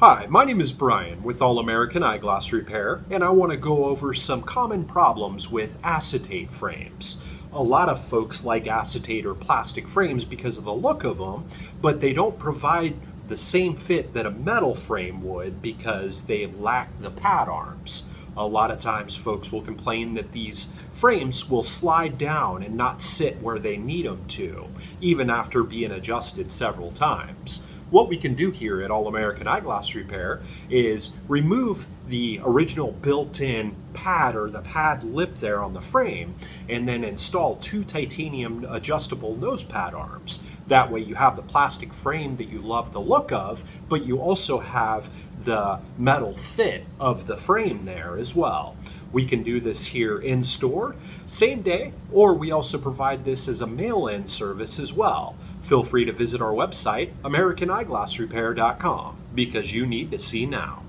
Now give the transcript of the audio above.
Hi, my name is Brian with All American Eyeglass Repair, and I want to go over some common problems with acetate frames. A lot of folks like acetate or plastic frames because of the look of them, but they don't provide the same fit that a metal frame would because they lack the pad arms. A lot of times folks will complain that these frames will slide down and not sit where they need them to, even after being adjusted several times. What we can do here at All American Eyeglass Repair is remove the original built-in pad or the pad lip there on the frame and then install two titanium adjustable nose pad arms. That way you have the plastic frame that you love the look of, but you also have the metal fit of the frame there as well. We can do this here in store, same day, or we also provide this as a mail-in service as well. Feel free to visit our website, AmericanEyeglassRepair.com, because you need to see now.